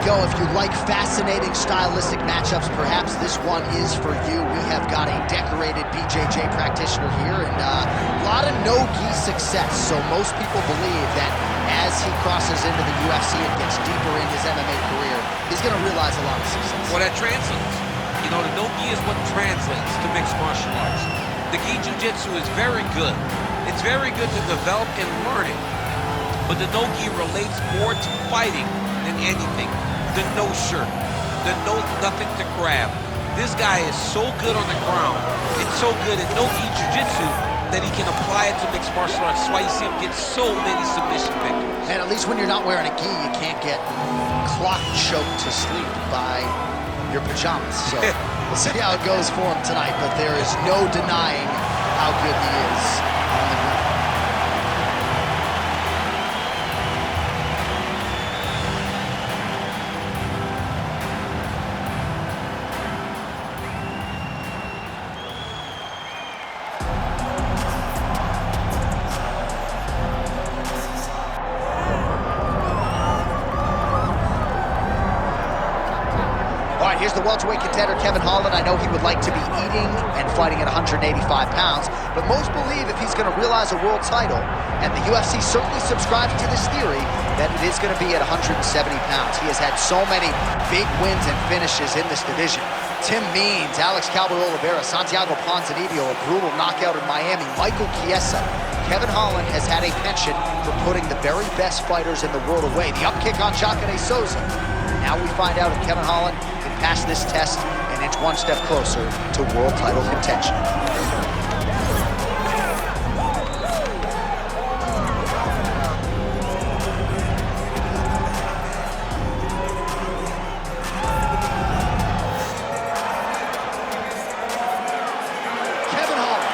go. If you like fascinating stylistic matchups, perhaps this one is for you. We have got a decorated BJJ practitioner here, and a lot of no-gi success. So most people believe that as he crosses into the UFC and gets deeper in his MMA career, he's going to realize a lot of success. Well, that translates. You know, the no-gi is what translates to mixed martial arts. The gi jiu-jitsu is very good. It's very good to develop and learn it. But the no-gi relates more to fighting than anything. The no shirt, the no nothing to grab. This guy is so good on the ground and so good at no-gi jiu-jitsu that he can apply it to mixed martial arts. That's why you see him get so many submission victories. And at least when you're not wearing a gi, you can't get clock choked to sleep by your pajamas. So we'll see how it goes for him tonight, but there is no denying how good he is on the ground. Here's the welterweight contender, Kevin Holland. I know he would like to be eating and fighting at 185 pounds, but most believe if he's going to realize a world title, and the UFC certainly subscribes to this theory, that it is going to be at 170 pounds. He has had so many big wins and finishes in this division. Tim Means, Alex Cowboy Oliveira, Santiago Ponzinibbio, a brutal knockout in Miami, Michael Chiesa. Kevin Holland has had a penchant for putting the very best fighters in the world away. The upkick on Jacare Souza. Now we find out if Kevin Holland can pass this test and inch one step closer to world title contention. Kevin Holland,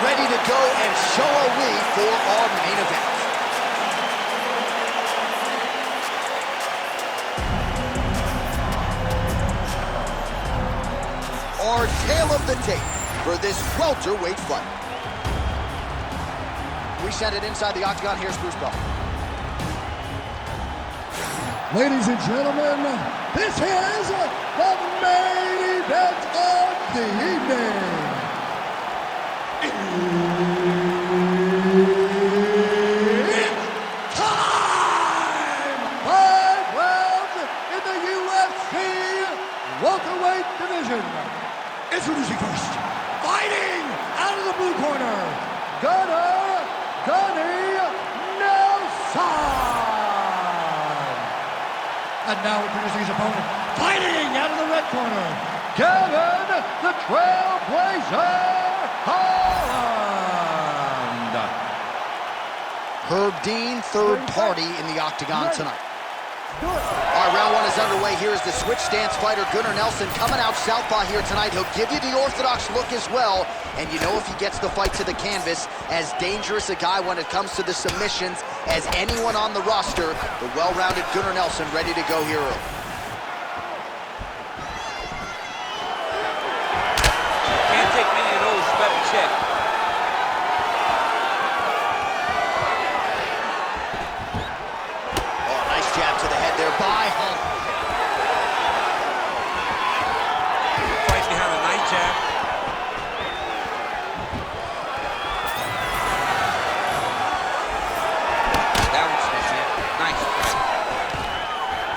ready to go, and so are we for our main event. Our tale of the tape for this welterweight fight. We send it inside the octagon. Here's Bruce Bell. Ladies and gentlemen, this is the main event of the evening. It's time! 5 rounds in the UFC welterweight division. Introducing first, fighting out of the blue corner, Gunnar Nelson. And now introducing his opponent, fighting out of the red corner, Kevin the Trailblazer Holland. Herb Dean, third party in the octagon tonight. All right, round one is underway. Here is the switch stance fighter, Gunnar Nelson, coming out southpaw here tonight. He'll give you the orthodox look as well. And you know if he gets the fight to the canvas, as dangerous a guy when it comes to the submissions as anyone on the roster, the well-rounded Gunnar Nelson ready to go here early. Can't take many of those, better check. Jab to the head there by Holland. Fight behind a nice jab. That was nice.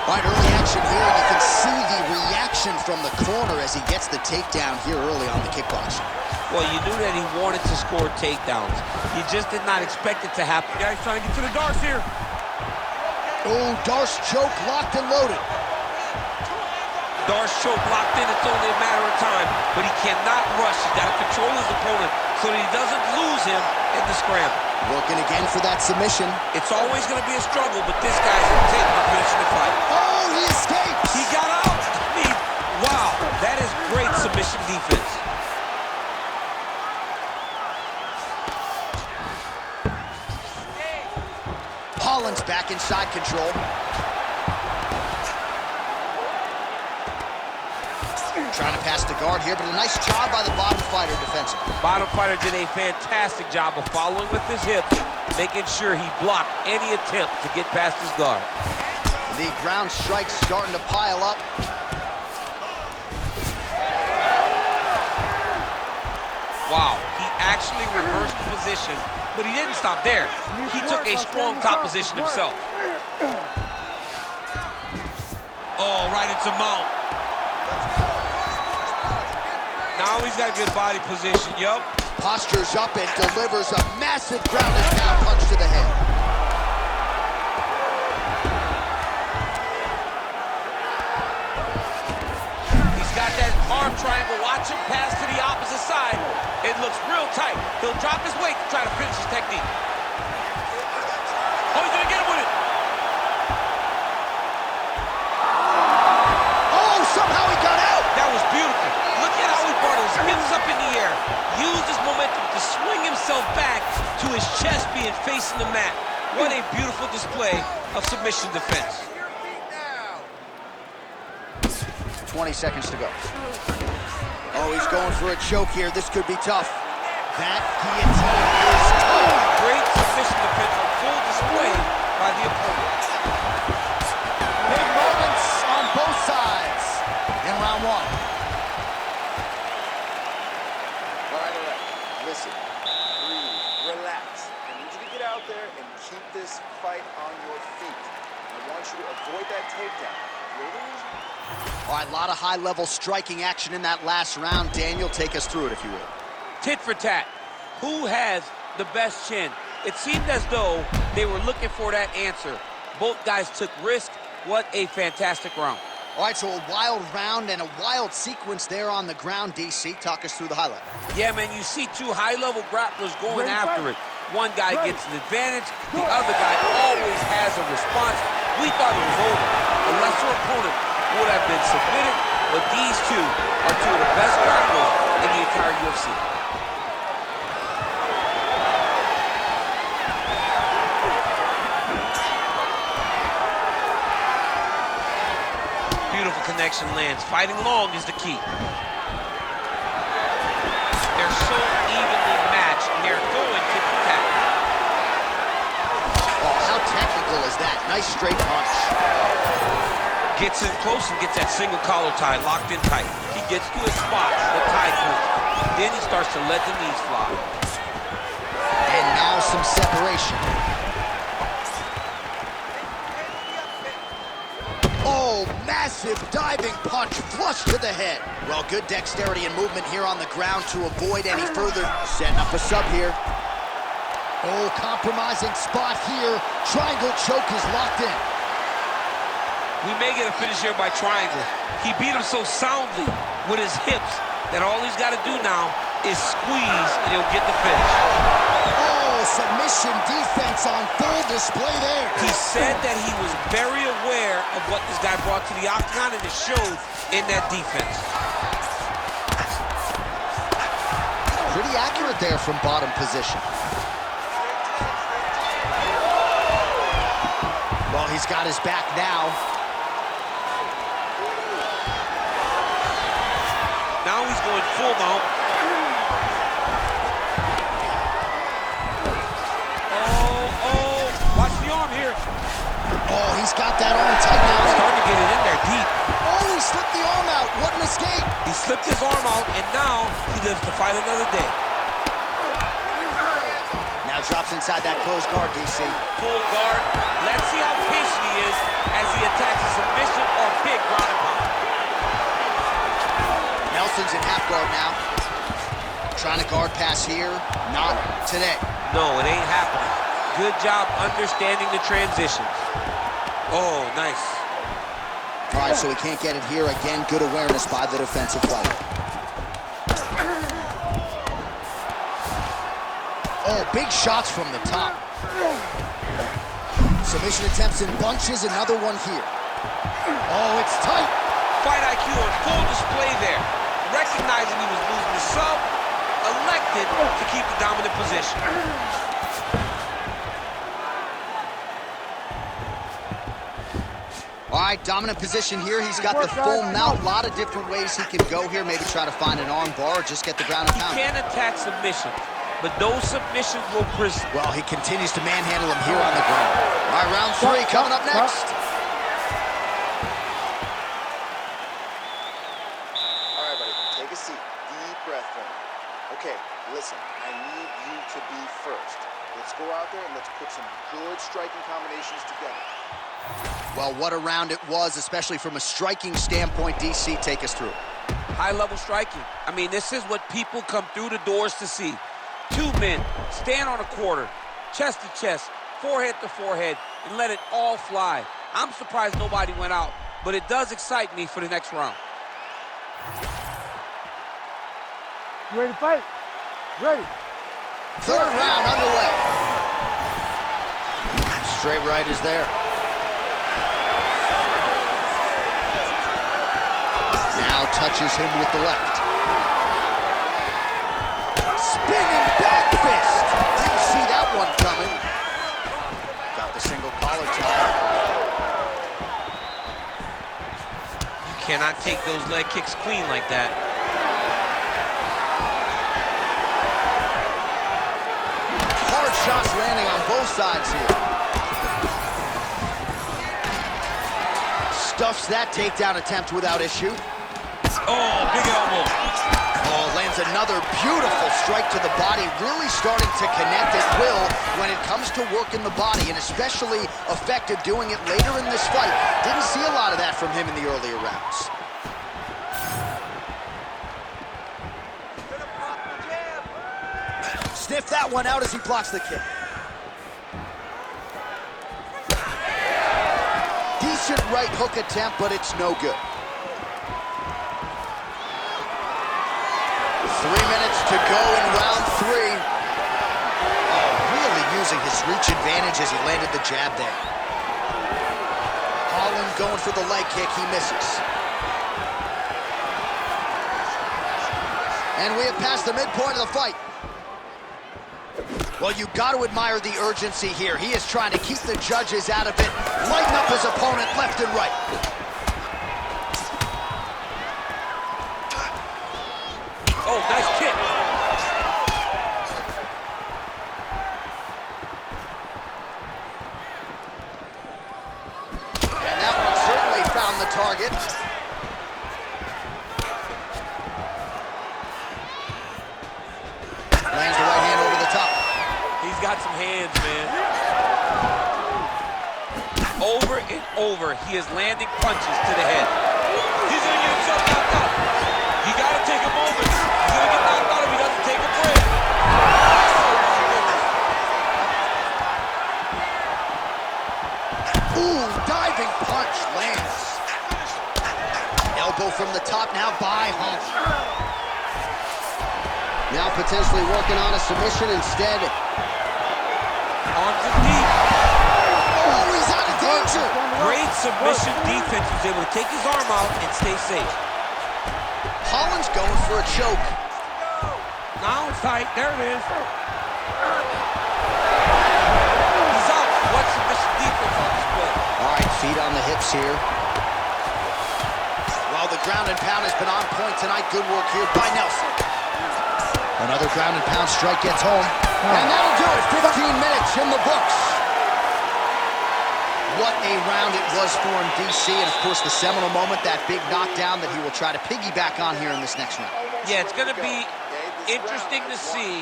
All right, early action here, and you can see the reaction from the corner as he gets the takedown here early on the kickboxing. Well, you knew that he wanted to score takedowns. You just did not expect it to happen. Guys trying to get to the darts here. Oh, Darce choke locked and loaded. Darce choke locked in, it's only a matter of time, but he cannot rush. He's got to control his opponent so that he doesn't lose him in the scramble. Looking again for that submission. It's always going to be a struggle, but this guy's taking the finishing the fight. Oh, he escapes! He got out! I mean, wow, that is great submission defense. Holland's back inside control. Trying to pass the guard here, but a nice job by the bottom fighter defensively. Bottom fighter did a fantastic job of following with his hips, making sure he blocked any attempt to get past his guard. The ground strikes starting to pile up. Wow, he actually reversed the position, but he didn't stop there. He took a strong top position himself. Oh, right into mount. Now he's got a good body position, yup. Postures up and delivers a massive ground and pound punch to the head. He's got that arm triangle. Watch him pass to the opposite side. It looks real tight. He'll drop his weight to try to finish his technique. Oh, he's gonna get him with it. Oh, somehow he got out. That was beautiful. Look at how he brought his hips up in the air. Used his momentum to swing himself back to his chest being facing the mat. What a beautiful display of submission defense. 20 seconds to go. Oh, he's going for a choke here. This could be tough. That guillotine is tough. Great submission defense on full display by the opponent. Big moments on both sides in round one. All right. Listen, breathe, relax. I need you to get out there and keep this fight on your feet. I want you to avoid that takedown. All right, a lot of high-level striking action in that last round. Daniel, take us through it, if you will. Tit for tat. Who has the best chin? It seemed as though they were looking for that answer. Both guys took risk. What a fantastic round. All right, so a wild round and a wild sequence there on the ground. DC, talk us through the highlight. Yeah, man, you see two high-level grapplers going after it. One guy gets an advantage. The other guy always has a response. We thought it was over. A lesser opponent would have been submitted, but these two are two of the best grapplers in the entire UFC. Beautiful connection lands. Fighting long is the key. They're so evenly matched, and they're going tit for tat. Oh, how technical is that? Nice straight punch. Gets in close and gets that single collar tie locked in tight. He gets to his spot, the tie clinch. Then he starts to let the knees fly. And now some separation. Oh, massive diving punch flush to the head. Well, good dexterity and movement here on the ground to avoid any further. Setting up a sub here. Oh, compromising spot here. Triangle choke is locked in. We may get a finish here by triangle. He beat him so soundly with his hips that all he's got to do now is squeeze and he'll get the finish. Oh, submission defense on full display there. He said that he was very aware of what this guy brought to the octagon, and it showed in that defense. Pretty accurate there from bottom position. Well, he's got his back now. Now he's going full mount. Oh, watch the arm here. Oh, he's got that arm tight now. Starting to get it in there deep. Oh, he slipped the arm out. What an escape. He slipped his arm out, and now he lives to fight another day. Now drops inside that closed guard, DC. Full guard. Let's see how patient he is as he attacks a submission or big ground and pound. Nelson's in half guard now. Trying to guard pass here. Not today. No, it ain't happening. Good job understanding the transitions. Oh, nice. All right, so he can't get it here. Again, good awareness by the defensive fighter. Oh, big shots from the top. Submission attempts in bunches. Another one here. Oh, it's tight. Fight IQ on full display there. Recognizing he was losing the sub, elected to keep the dominant position. All right, dominant position here. He's got the full mount. A lot of different ways he can go here. Maybe try to find an arm bar or just get the ground and pound. He can attack submissions, but those submissions will persist. Well, he continues to manhandle him here on the ground. All right, round three coming up next. Okay, listen, I need you to be first. Let's go out there and let's put some good striking combinations together. Well, what a round it was, especially from a striking standpoint. DC, take us through. High-level striking. I mean, this is what people come through the doors to see. Two men stand on a quarter, chest to chest, forehead to forehead, and let it all fly. I'm surprised nobody went out, but it does excite me for the next round. You ready to fight? Ready. Third round underway. Straight right is there. Now touches him with the left. Spinning back fist. Didn't see that one coming. Got the single collar tie. You cannot take those leg kicks clean like that. Hard shots landing on both sides here. Stuffs that takedown attempt without issue. Oh, big elbow. Oh, lands another beautiful strike to the body, really starting to connect at will when it comes to working the body, and especially effective doing it later in this fight. Didn't see a lot of that from him in the earlier rounds. Sniff that one out as he blocks the kick. Decent right hook attempt, but it's no good. 3 minutes to go in round 3. Oh, really using his reach advantage as he landed the jab there. Holland going for the leg kick, he misses. And we have passed the midpoint of the fight. Well, you got to admire the urgency here. He is trying to keep the judges out of it, lighten up his opponent left and right. Oh, nice kick. And that one certainly found the target. Lands the right hand over the top. He's got some hands, man. Over and over, he is landing punches to the head. He's gonna get himself knocked out. You gotta take a moment. He's gonna get knocked out if he doesn't take a break. Ooh, diving punch lands. Elbow from the top now by Holland. Now potentially working on a submission instead. Arms in deep. Oh, he's out of danger. Great submission defense. He was able to take his arm out and stay safe. Holland's going for a choke. Now it's tight. There it is. He's out. What submission defense on display? All right, feet on the hips here. Well, the ground and pound has been on point tonight. Good work here by Nelson. Another ground and pound strike gets home. And that'll do it. 15 minutes in the books. What a round it was for him, DC. And, of course, the seminal moment, that big knockdown that he will try to piggyback on here in this next round. Yeah, it's going to be interesting to see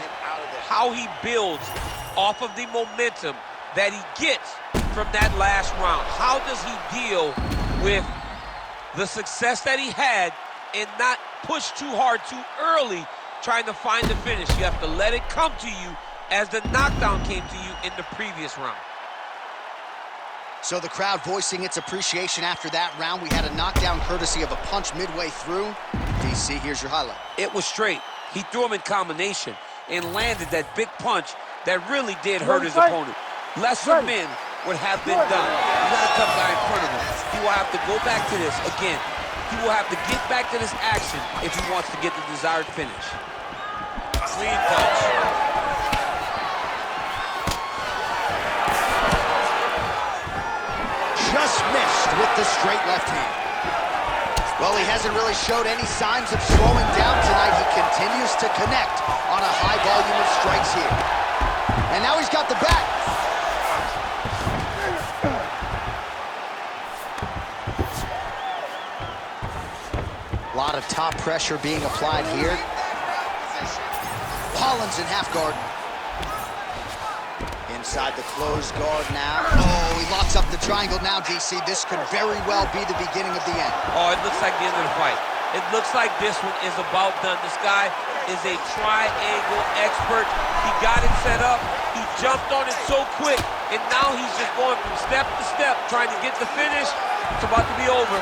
how he builds off of the momentum that he gets from that last round. How does he deal with the success that he had and not push too hard too early trying to find the finish? You have to let it come to you as the knockdown came to you in the previous round. So the crowd voicing its appreciation after that round. We had a knockdown courtesy of a punch midway through. DC, here's your highlight. It was straight. He threw him in combination and landed that big punch that really did hurt his opponent. Lesser men would have been done. He's not a tough guy in front of him. He will have to go back to this again. He will have to get back to this action if he wants to get the desired finish. Clean punch. Just missed with the straight left hand. Well, he hasn't really showed any signs of slowing down tonight. He continues to connect on a high volume of strikes here. And now he's got the back. A lot of top pressure being applied here. Holland's in half guard. Inside the closed guard now. Oh, he locks up the triangle now, DC. This could very well be the beginning of the end. Oh, it looks like the end of the fight. It looks like this one is about done. This guy is a triangle expert. He got it set up. He jumped on it so quick, and now he's just going from step to step, trying to get the finish. It's about to be over.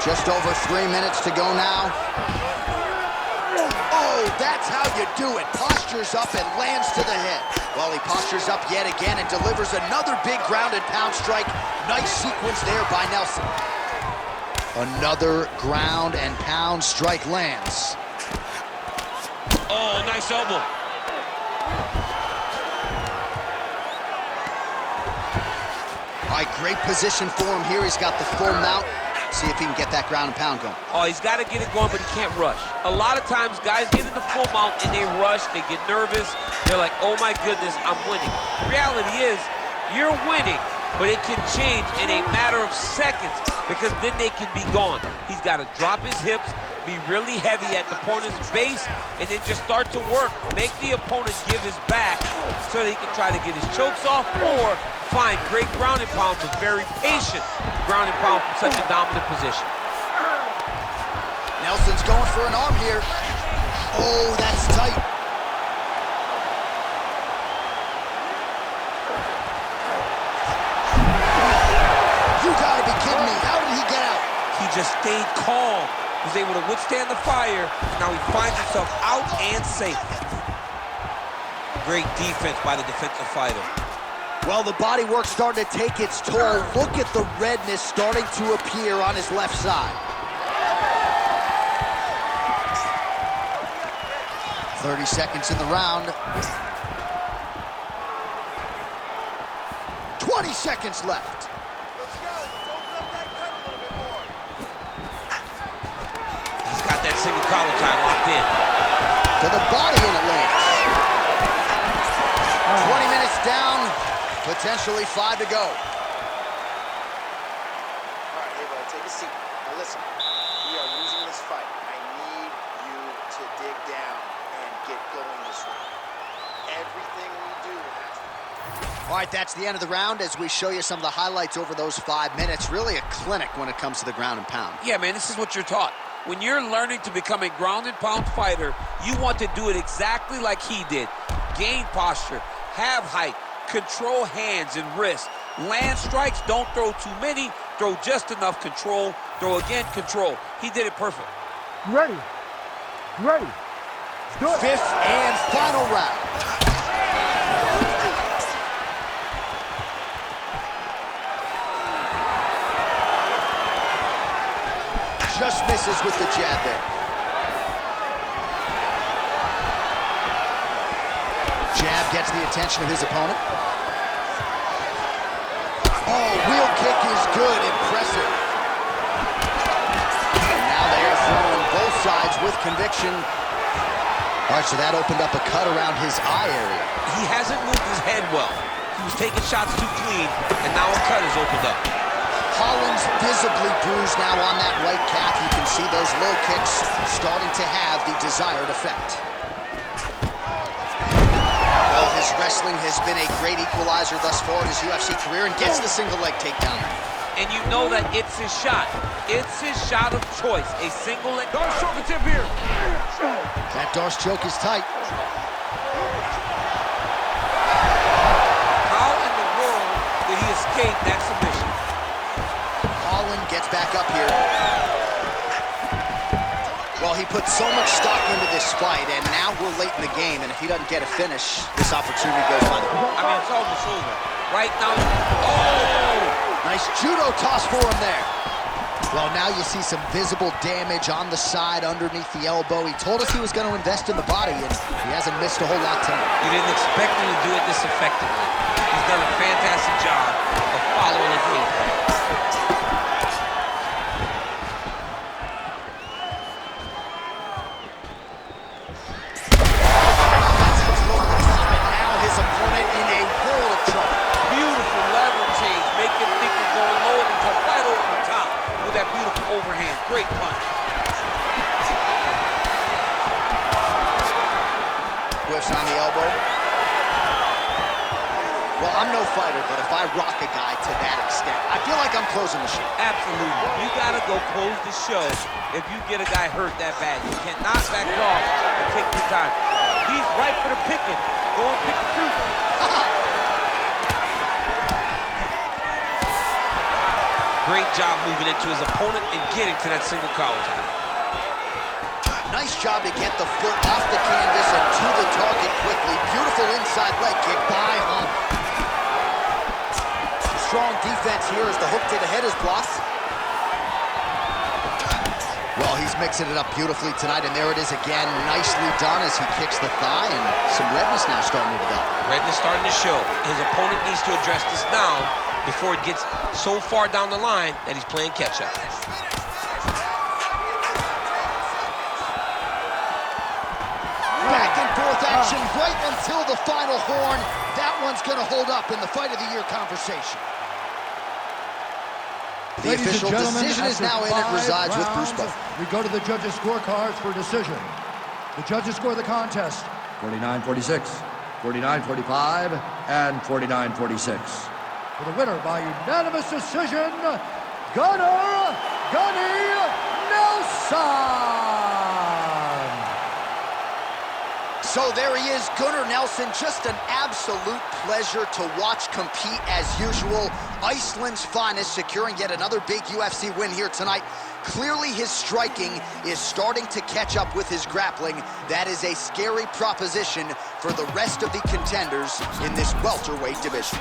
Just over 3 minutes to go now. Oh, that's how you do it. Postures up and lands to the head. Well, he postures up yet again and delivers another big ground and pound strike. Nice sequence there by Nelson. Another ground and pound strike lands. Oh, nice elbow. All right, great position for him here. He's got the full mount. See if he can get that ground and pound going. Oh, he's got to get it going, but he can't rush. A lot of times, guys get in the full mount and they rush, they get nervous. They're like, oh my goodness, I'm winning. The reality is, you're winning, but it can change in a matter of seconds because then they can be gone. He's got to drop his hips, be really heavy at the opponent's base, and then just start to work. Make the opponent give his back so that he can try to get his chokes off or find great ground and pound, but very patient ground and pound from such a dominant position. Nelson's going for an arm here. Oh, that's tight. You gotta be kidding me. How did he get out? He just stayed calm. He was able to withstand the fire. Now he finds himself out and safe. Great defense by the defensive fighter. Well, the body work starting to take its toll. Look at the redness starting to appear on his left side. 30 seconds in the round. 20 seconds left. He's got that single collar tie locked in. To the body and it lands. 20 minutes down, potentially 5 to go. All right, hey, bud, take a seat. Now listen, we are losing this fight. I need you to dig down and get going this round. Everything we do has to... All right, that's the end of the round as we show you some of the highlights over those 5 minutes. Really a clinic when it comes to the ground and pound. Yeah, man, this is what you're taught. When you're learning to become a ground and pound fighter, you want to do it exactly like he did. Gain posture, have height, control hands and wrists. Land strikes, don't throw too many, throw just enough, control, throw again, control. He did it perfect. You ready? You ready? Let's do it. 5th and final round. Just misses with the jab there. Jab gets the attention of his opponent. Oh, wheel kick is good, impressive. And now they are throwing both sides with conviction. All right, so that opened up a cut around his eye area. He hasn't moved his head well. He was taking shots too clean, and now a cut has opened up. Holland's visibly bruised now on that right calf. You can see those low kicks starting to have the desired effect. Well, his wrestling has been a great equalizer thus far in his UFC career and gets the single leg takedown. And you know that it's his shot. It's his shot of choice. A single leg. Darce choke tip here. That Darce choke is tight. How in the world did he escape that submission? Holland gets back up here. Well, he put so much stock into this fight, and now we're late in the game, and if he doesn't get a finish, this opportunity goes by. I mean, it's almost over. Right now, oh! Nice judo toss for him there. Well, now you see some visible damage on the side underneath the elbow. He told us he was going to invest in the body, and he hasn't missed a whole lot tonight. You didn't expect him to do it this effectively. He's done a fantastic job of following his game plan. Now his opponent in a world of trouble. Beautiful lever change. Make him think he's going low and come right over the top with that beautiful overhand. Great punch. I'm no fighter, but if I rock a guy to that extent, I feel like I'm closing the show. Absolutely. You got to go close the show if you get a guy hurt that bad. You cannot back off and take your time. He's right for the picking. Go and pick the fruit. Great job moving into his opponent and getting to that single collar tie. Nice job to get the foot off the canvas and to the target quickly. Beautiful inside leg kick by Holland. Strong defense here as the hook to the head is blocked. Well, he's mixing it up beautifully tonight, and there it is again. Nicely done as he kicks the thigh, and some redness now starting to develop. Redness starting to show. His opponent needs to address this now before it gets so far down the line that he's playing catch-up. Back and forth action right until the final horn. That one's going to hold up in the Fight of the Year conversation. The official decision is now in. It resides with Bruce Buffer. We go to the judges' scorecards for decision. The judges score the contest 49-46, 49-45, and 49-46. For the winner by unanimous decision, Gunnar Nelson. So there he is, Gunnar Nelson. Just an absolute pleasure to watch compete as usual. Iceland's finest, securing yet another big UFC win here tonight. Clearly his striking is starting to catch up with his grappling. That is a scary proposition for the rest of the contenders in this welterweight division.